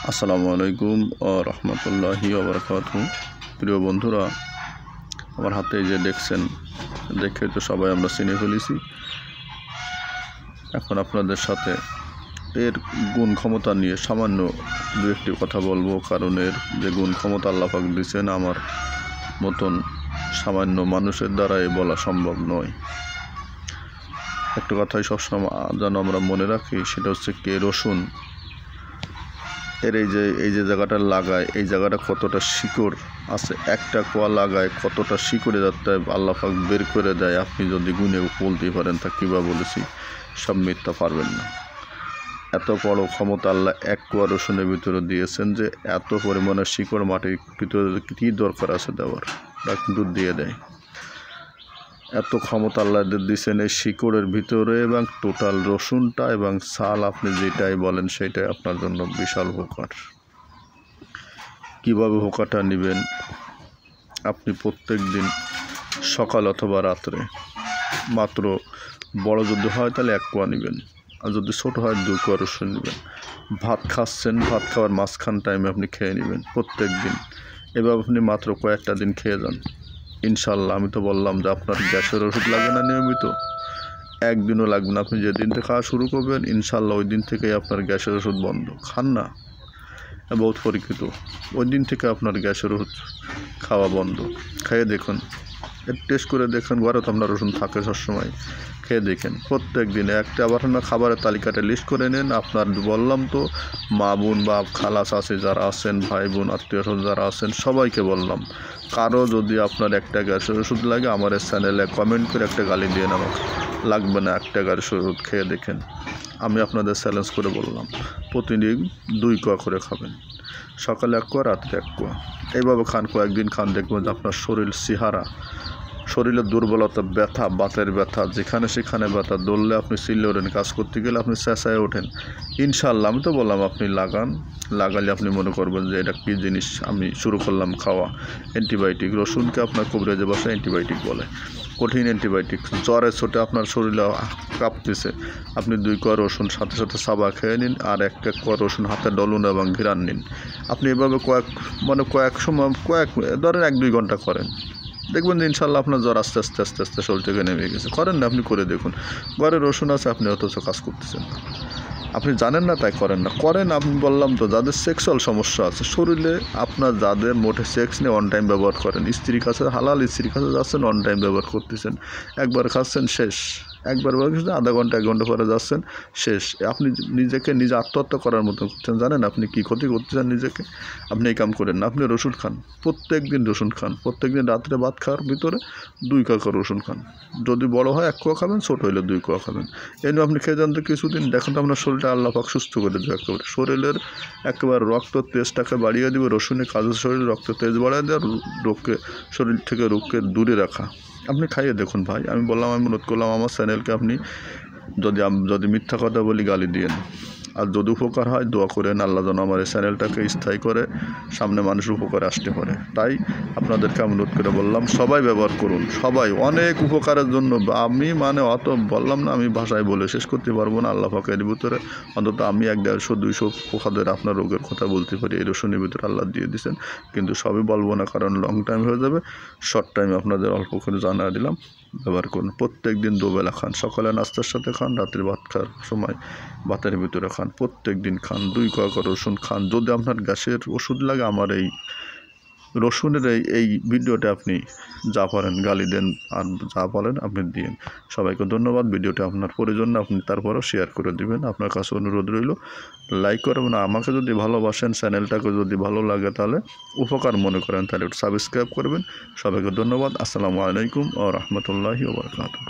আসসালামু আলাইকুম ও রহমতুল্লাহি ওয়া বারাকাতুহু। প্রিয় বন্ধুরা, আমার হাতে যে দেখছেন, দেখে তো সবাই আমরা চিনে ফেলেছি। এখন আপনাদের সাথে এর গুণ ক্ষমতা নিয়ে সামান্য দু একটি কথা বলবো, কারণ এর যে গুণ ক্ষমতা আল্লাহ পাক দিয়েছেন আমার মতন সামান্য মানুষের দ্বারা এ বলা সম্ভব নয়। একটা কথাই সবসময় যেন আমরা মনে রাখি, সেটা হচ্ছে কে রসুন এর এই যে জায়গাটা লাগায়, এই জায়গাটা কতটা শিকড় আছে, একটা কোয়া লাগায় কতটা শিকড়ে যাতে আল্লাহ পাক বের করে দেয়। আপনি যদি গুনে বলতে পারেন তা কীভাবে বলেছি, সব মিথ্যা পারবেন না। এত বড় ক্ষমতা আল্লাহ এক কোয়া রসুনের ভিতরে দিয়েছেন যে এত পরিমাণে শিকড় মাটির ভিতরে কী দরকার আছে দেওয়ার, তা কিন্তু দিয়ে দেয়। এত ক্ষমতা আল্লাহ দিয়েছেন এই শিকড়ের ভিতরে, এবং টোটাল রসুনটা এবং ছাল আপনি যেটাই বলেন সেটাই আপনার জন্য বিশাল উপকার। কীভাবে উপকারটা নেবেন, আপনি প্রত্যেক দিন সকাল অথবা রাত্রে মাত্র, বড় যদি হয় তাহলে এক কোয়া নেবেন, আর যদি ছোটো হয় 2 কোয়া রসুন নেবেন। ভাত খাচ্ছেন, ভাত খাওয়ার মাঝখান টাইমে আপনি খেয়ে নেবেন প্রত্যেক দিন। এভাবে আপনি মাত্র কয়েকটা দিন খেয়ে যান, ইনশাল্লাহ। আমি তো বললাম যে আপনার গ্যাসের ওষুধ লাগে না নিয়মিত, একদিনও লাগবে না। আপনি যেদিন থেকে খাওয়া শুরু করবেন ইনশাল্লাহ ওই দিন থেকেই আপনার গ্যাসের ওষুধ বন্ধ। খান না, বহুত পরীক্ষিত, ওই দিন থেকে আপনার গ্যাসের ওষুধ খাওয়া বন্ধ। খেয়ে দেখুন, টেস্ট করে দেখুন, ঘরে তো আপনার রসুন থাকে সবসময়, খেয়ে দেখেন প্রত্যেক দিনে একটা। আবার না খাবারের তালিকাটা লিস্ট করে নেন। আপনার বললাম তো, মা বোন বা খালা চাচি যারা আছেন, ভাই বোন আত্মীয় স্বজন যারা আছেন, সবাইকে বললাম, কারো যদি আপনার একটা গ্যাসের ওষুধ লাগে আমার এই চ্যানেলে কমেন্ট করে একটা গালি দিয়ে আমাকে, লাগবে না, একটা গ্যাসের ওষুধ খেয়ে দেখেন। আমি আপনাদের চ্যালেঞ্জ করে বললাম, প্রতিদিন 2 কোয়া করে খাবেন, সকালে 1 কোয়া, রাত্রে 1 কোয়া। এইভাবে খান, কয়েকদিন খান, দেখবেন যে আপনার শরীর চেহারা, শরীরের দুর্বলতা, ব্যথা, বাতের ব্যথা, যেখানে সেখানে ব্যথা, দৌড়লে আপনি চিল্লে ওঠেন, কাজ করতে গেলে আপনি চেঁচায়ে ওঠেন। ইনশাল্লাহ আমি তো বললাম আপনি লাগান, লাগালে আপনি মনে করবেন যে এটা কী জিনিস আমি শুরু করলাম খাওয়া। অ্যান্টিবায়োটিক, রসুনকে আপনার কবিরাজের ভাষায় অ্যান্টিবায়োটিক বলে, কঠিন অ্যান্টিবায়োটিক। জ্বরে ছোটে আপনার শরীরে কাঁপতেছে, আপনি 2 কোয়া রসুন সাথে সাথে সাবা খেয়ে নিন, আর 1 কোয়া রসুন হাতে ডলুন এবং ঘিরান নিন। আপনি এভাবে কয়েক সময়, ধরেন 1-2 ঘন্টা করেন, দেখবেন যে ইনশাল্লাহ আপনার জ্বর আস্তে আস্তে আস্তে আস্তে শরীর থেকে নেমে গেছে। করেন না, আপনি করে দেখুন। ঘরে রসুন আছে, আপনি অথচ কাজ করতেছেন না, আপনি জানেন না তাই করেন না। করেন, আমি বললাম তো, যাদের সেক্সুয়াল সমস্যা আছে শরীরে, আপনার যাদের মোটে সেক্স নিয়ে অন টাইম ব্যবহার করেন, স্ত্রীর কাছে, হালাল স্ত্রীর কাছে যাচ্ছেন, অন টাইম ব্যবহার করতেছেন, একবার খাচ্ছেন শেষ, একবার ব্যবহার করছেন, আধা ঘন্টা 1 ঘন্টা পরে যাচ্ছেন শেষ। আপনি নিজেকে নিজে আত্মহত্যা করার মতো করছেন। জানেন আপনি কী ক্ষতি করতেছেন নিজেকে? আপনি এই কাম করেন না। আপনি রসুন খান, প্রত্যেক দিন রসুন খান, প্রত্যেক দিন রাত্রে ভাত খাওয়ার ভিতরে 2 কোয়া রসুন খান। যদি বড় হয় 1 কোয়া খাবেন, ছোটো হলে 2 কোয়া খাবেন। এই নিয়ে আপনি খেয়ে যান তো কিছুদিন, দেখেন তো আপনার শরীরটা আল্লাহ পাক সুস্থ করে দেবে একেবারে। শরীরের একেবারে রক্ত তেজটাকে বাড়িয়ে দেবে। রসুনের কাজের শরীরে রক্ত তেজ বাড়িয়ে দেওয়া, রোগকে, শরীর থেকে রোগকে দূরে রাখা। আপনি খাইয়ে দেখুন ভাই, আমি বললাম, আমি অনুরোধ করলাম আমার চ্যানেলকে আপনি যদি মিথ্যা কথা বলি গালি দিয়েন, আর যদি উপকার হয় দোয়া করেন আল্লাহ যেন আমার এই চ্যানেলটাকে স্থায়ী করে সামনে মানুষের উপকারে আসতে পারে। তাই আপনাদেরকে আমি অনুরোধ করে বললাম, সবাই ব্যবহার করুন, সবাই, অনেক উপকারের জন্য। আমি অত বললাম না, আমি ভাষায় বলে শেষ করতে পারবো না। আল্লাহ পাকের ভিতরে অন্তত আমি 100-150-200 পোকাদের আপনার রোগের কথা বলতে পারি, এই রসুনের ভিতরে আল্লাহ দিয়ে দিয়েছেন। কিন্তু সবই বলবো না, কারণ লং টাইম হয়ে যাবে। শর্ট টাইমে আপনাদের অল্প করে জানিয়ে দিলাম, ব্যবহার করুন। প্রত্যেক দিন 2 বেলা খান, সকালে নাস্তার সাথে খান, রাত্রে ভাত খাওয়ার সময় ভাতের ভিতরে খান, প্রত্যেক দিন খান। 2 কোয়া করে রসুন খান। যদি আপনার গ্যাসের ওষুধ লাগে, আমার এই রসুনের এই ভিডিওটা আপনি যা পারেন গালি দেন, আর যা বলেন আপনি দিন। সবাইকে ধন্যবাদ। ভিডিওটা আপনার প্রয়োজন না, আপনি তারপরেও শেয়ার করে দিবেন। আপনার কাছে অনুরোধ রইল, লাইক করবেন। আমাকে যদি ভালোবাসেন, চ্যানেলটাকে যদি ভালো লাগে, তাহলে উপকার মনে করেন, তাহলে একটু সাবস্ক্রাইব করবেন। সবাইকে ধন্যবাদ। আসসালামু আলাইকুম ওয়া রাহমাতুল্লাহি ওয়া বারাকাতুহু।